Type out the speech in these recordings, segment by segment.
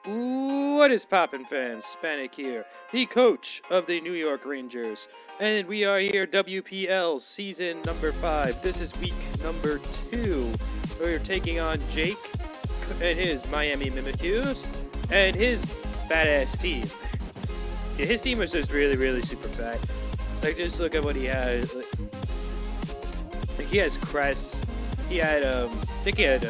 What is poppin', fans? Spanik here, the coach of the New York Rangers, and we are here WPL season number 5. This is week number 2. We're taking on Jake and his Miami Mimikyus and his badass team. Yeah, his team was just really super fat. Like, just look at what he has. Like, he has Cress. He had I think he had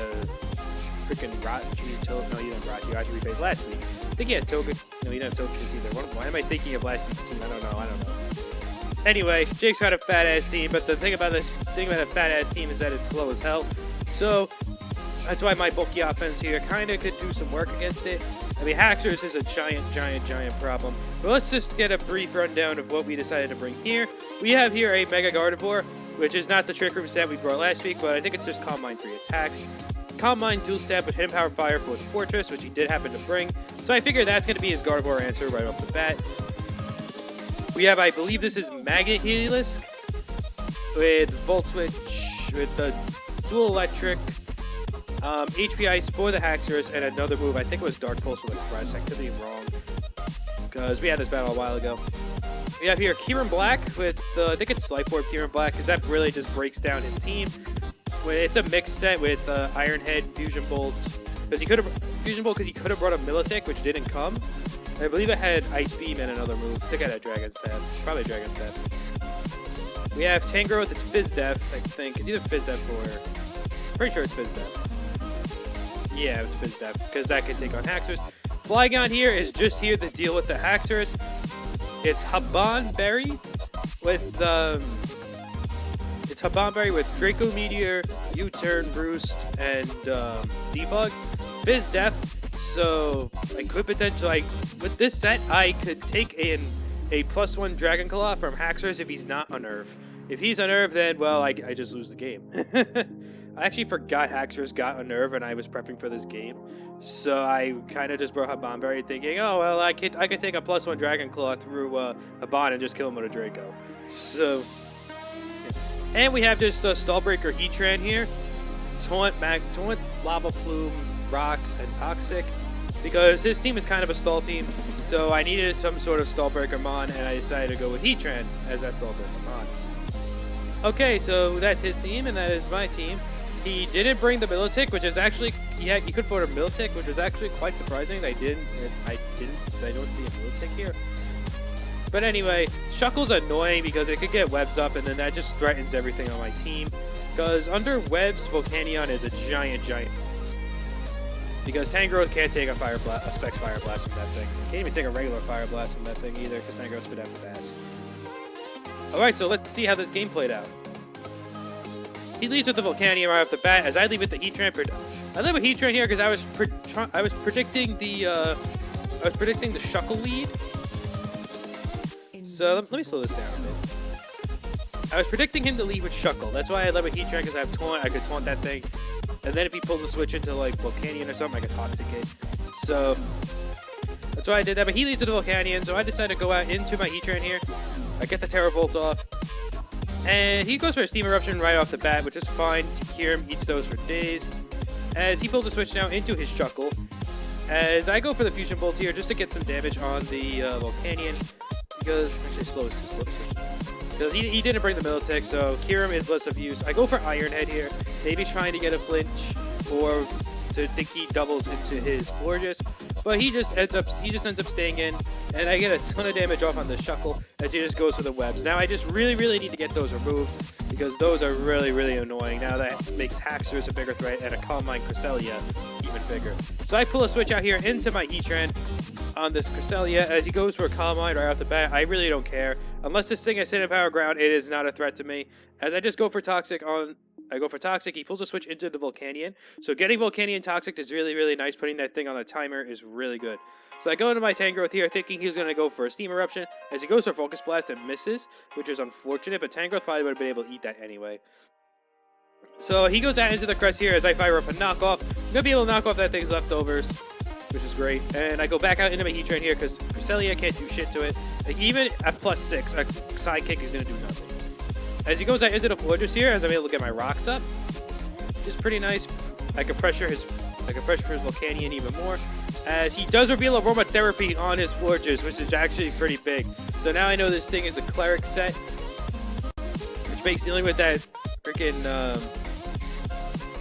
freaking Raji. No, he didn't have Raji. Raji we faced last week. I think he had Toga. No, he didn't have Togas either. Why am I thinking of last week's team? I don't know. Anyway, Jake's got a fat ass team, but the thing about a fat ass team is that it's slow as hell. So that's why my bulky offense here kind of could do some work against it. I mean, Haxers is a giant problem. But let's just get a brief rundown of what we decided to bring here. We have here a Mega Gardevoir, which is not the Trick Room set we brought last week, but I think it's just Calm Mind 3 attacks. Calm Mind dual stab with Hidden Power Fire for the Fortress, which he did happen to bring. So I figure that's going to be his Gardevoir answer right off the bat. We have, I believe this is Magnet Heliolisk with Volt Switch, with the dual electric, HP Ice for the Haxorus, and another move. I think it was Dark Pulse with a Crest. I could be wrong, because we had this battle a while ago. We have here Kieran Black with, I think it's Life Orb Kieran Black, because that really just breaks down his team. It's a mixed set with Iron Head, Fusion Bolt, because he could have brought a Milotic, which didn't come. I believe it had Ice Beam and another move. I think I had Dragon Stab. Probably Dragon Stab. We have Tangrowth. It's Fizz Def, I think. It's either Fizz Def or... Pretty sure it's Fizz Def. Yeah, it's Fizz Def, because that can take on Haxorus. Flygon here is just here to deal with the Haxorus. It's Haban Berry with It's Haban Berry with Draco Meteor, U-Turn, Roost, and Defog. Fizz Def. So I could potentially, with this set, I could take a +1 Dragon Claw from Haxorus if he's not Unnerve. If he's Unnerve, then, well, I just lose the game. I actually forgot Haxorus got Unnerve and I was prepping for this game. So I kind of just brought Haban Berry thinking, oh, well, I could take a +1 Dragon Claw through Haban and just kill him with a Draco. So, and we have just Stallbreaker Heatran here. Taunt, Lava Plume, Rocks, and Toxic, because his team is kind of a stall team, so I needed some sort of Stallbreaker Mon, and I decided to go with Heatran as that Stallbreaker Mon. Okay, so that's his team, and that is my team. He didn't bring the Milotic, which is actually, he could afford a Milotic, which was actually quite surprising. I don't see a Milotic here. But anyway, Shuckle's annoying because it could get webs up, and then that just threatens everything on my team. Because under webs, Volcanion is a giant. Because Tangrowth can't take a Specs Fire Blast from that thing. Can't even take a regular Fire Blast from that thing either, because Tangrowth spit out his ass. Alright, so let's see how this game played out. He leads with the Volcanion right off the bat, as I lead with the Heatran. I led with Heatran here because I was predicting the Shuckle lead. So let me slow this down a bit. I was predicting him to lead with Shuckle. That's why I led with Heatran, because I have Taunt. I could Taunt that thing. And then if he pulls a switch into, like, Volcanion or something, I could Toxic it. So that's why I did that. But he leads with the Volcanion, so I decided to go out into my Heatran here. I get the Terra Volt off. And he goes for a Steam Eruption right off the bat, which is fine. Kyurem eats those for days. As he pulls a switch now into his Shuckle. As I go for the Fusion Bolt here, just to get some damage on the Volcanion. Because, actually, slow is too slow to switch. Because he didn't bring the Milotic, so Kyurem is less of use. I go for Iron Head here, maybe trying to get a flinch, or to think he doubles into his Florges. But he just ends up staying in, and I get a ton of damage off on the Shuckle as he just goes for the webs. Now I just really need to get those removed, because those are really annoying. Now that makes Haxorus a bigger threat, and a Calm Mind Cresselia even bigger. So I pull a switch out here into my Heatran on this Cresselia as he goes for a Calm Mind right off the bat. I really don't care. Unless this thing has Hidden Power Ground, it is not a threat to me. As I just go for Toxic he pulls a switch into the Volcanion. So getting Volcanion Toxic is really nice. Putting that thing on the timer is really good. So I go into my Tangrowth here thinking he's going to go for a Steam Eruption. As he goes for Focus Blast and misses, which is unfortunate, but Tangrowth probably would have been able to eat that anyway. So he goes out into the Crest here as I fire up a knockoff. I'm going to be able to knock off that thing's leftovers, which is great. And I go back out into my Heatran here because Cresselia can't do shit to it. Like, even at +6, a Sidekick is going to do nothing. As he goes out into the Florges here, as I'm able to get my rocks up, which is pretty nice. I can pressure his Volcanion even more. as he does reveal aromatherapy on his Forges, which is actually pretty big. So now I know this thing is a cleric set, which makes dealing with that freaking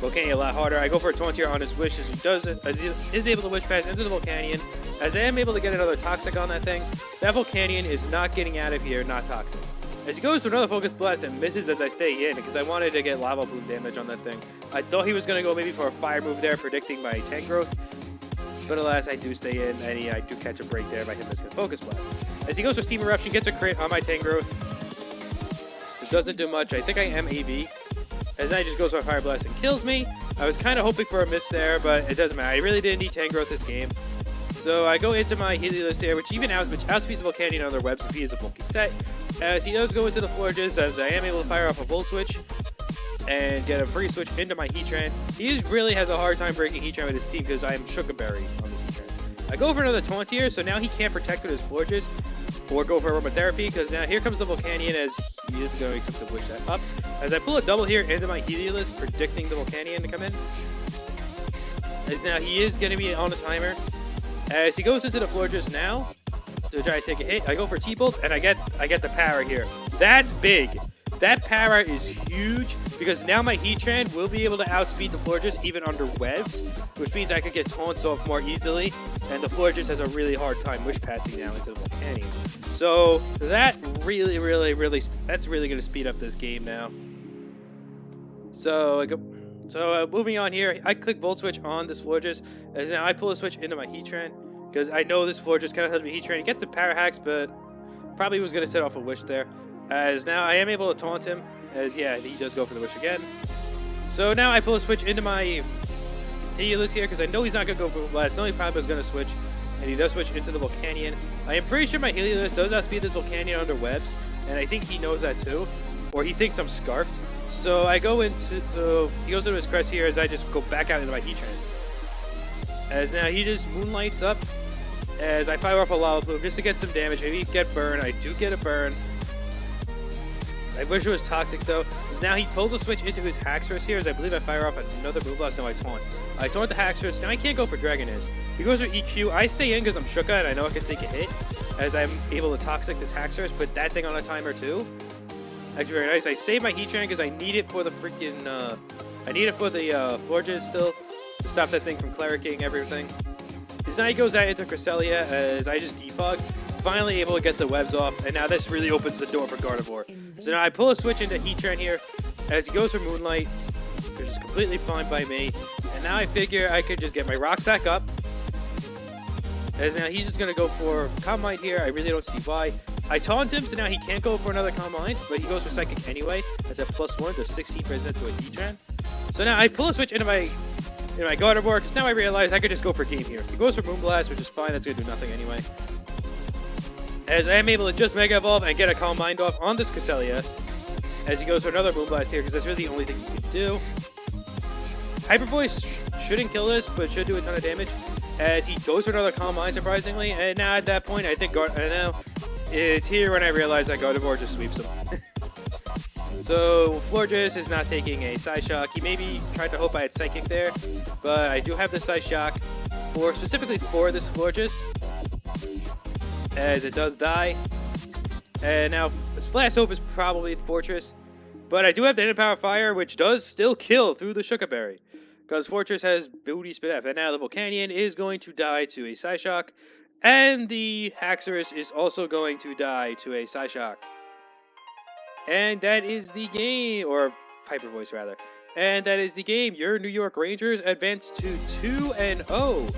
Volcanion a lot harder. I go for a taunt here on his Wish, as he is able to Wish Pass into the Volcanion, as I am able to get another Toxic on that thing. That Volcanion is not getting out of here, not Toxic. As he goes to another Focus Blast and misses as I stay in, because I wanted to get Lava Plume damage on that thing. I thought he was going to go maybe for a Fire move there, predicting my tank growth. But alas, I do stay in, and I do catch a break there by him missing a Focus Blast. As he goes for Steam Eruption, gets a crit on my tank growth. It doesn't do much. I think I am AV. As then he just goes for a Fire Blast and kills me. I was kind of hoping for a miss there, but it doesn't matter. I really didn't need tank growth this game. So I go into my Helios here, which outspeeds the Volcanion on their webs if he is a bulky set. As he does go into the Forges, as I am able to fire off a Volt Switch and get a free switch into my Heatran. He really has a hard time breaking Heatran with his team because I am Sugarberry on this Heatran. I go for another taunt here, so now he can't protect with his Forges or go for aromatherapy, because now here comes the Volcanion as he is going to attempt to push that up. As I pull a double here into my Helios, predicting the Volcanion to come in. As now he is going to be on a timer. As he goes into the Forges now to try to take a hit, I go for T-Bolt and I get the power here. That's big. That power is huge because now my Heatran will be able to outspeed the Forges even under webs, which means I could get taunts off more easily, and the Forges has a really hard time wish passing now into the Volcanion. So that that's really going to speed up this game now. So moving on here, I click Volt Switch on this Forges, as now I pull a switch into my Heatran, because I know this Forges kind of helps me Heatran. He gets some power hacks, but probably was going to set off a wish there. As now I am able to taunt him, as yeah, he does go for the wish again. So now I pull a switch into my Helios here, because I know he's not going to go for the blast. No, he probably was going to switch, and he does switch into the Volcanion. I am pretty sure my Helios does outspeed this Volcanion under webs, and I think he knows that too, or he thinks I'm scarfed. So I go into, so he goes into his crest here as I just go back out into my Heatran. As now he just moonlights up, as I fire off a Lava Plume just to get some damage, maybe get burn. I do get a burn. I wish it was Toxic though, because now he pulls a switch into his Haxorus here, as I believe I fire off another Moonblast. No, I taunt. I taunt the Haxorus. Now I can't go for Dragon Edge. He goes for EQ. I stay in because I'm Shuka and I know I can take a hit, as I'm able to Toxic this Haxorus, put that thing on a timer too. Actually very nice. I save my Heatran because I need it for the freaking, I need it for the Forges still, to stop that thing from clericking everything. His now he goes out into Cresselia as I just defog. Finally able to get the webs off, and now this really opens the door for Gardevoir. So now I pull a switch into Heatran here as he goes for Moonlight, which is completely fine by me. And now I figure I could just get my rocks back up. As now he's just going to go for Calm Mind here. I really don't see why. I taunt him, so now he can't go for another Calm Mind, but he goes for Psychic anyway. That's a +1 to 16% to a Heatran. So now I pull a switch into my Gardevoir, because now I realize I could just go for Game here. He goes for Moonblast, which is fine. That's going to do nothing anyway. As I am able to just Mega Evolve and get a Calm Mind off on this Cresselia, as he goes for another Moonblast here, because that's really the only thing he can do. Hyper Voice shouldn't kill this, but should do a ton of damage, as he goes for another Calm Mind, surprisingly. And now at that point, I think now it's here when I realize that Gardevoir just sweeps him. So Florges is not taking a Psyshock. He maybe tried to hope I had Psychic there, but I do have the Psyshock specifically for this Florges, as it does die. And now his last hope is probably the Fortress, but I do have the Hidden Power Fire, which does still kill through the Sugarberry, because Fortress has Booty Spit F. And now the Volcanion is going to die to a Psyshock, and the Haxorus is also going to die to a Psyshock. And that is the game, or Hyper Voice rather. And that is the game. Your New York Rangers advance to 2-0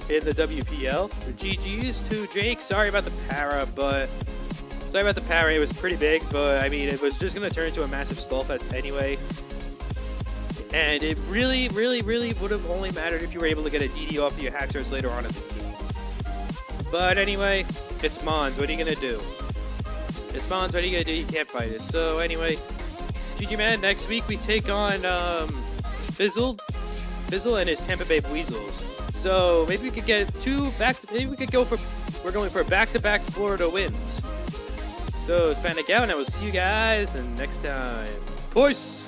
in the WPL. GG's to Jake. Sorry about the para, It was pretty big, but I mean, it was just going to turn into a massive stall fest anyway. And it really would have only mattered if you were able to get a DD off of your Haxorus later on in the game. But anyway, it's Mons. What are you going to do? It's Mons. What are you going to do? You can't fight it. So anyway, GG man, next week we take on Fizzle and his Tampa Bay Weasels. So maybe we could get we're going for back-to-back Florida wins. So it's Panic out, and I will see you guys next time. Peace!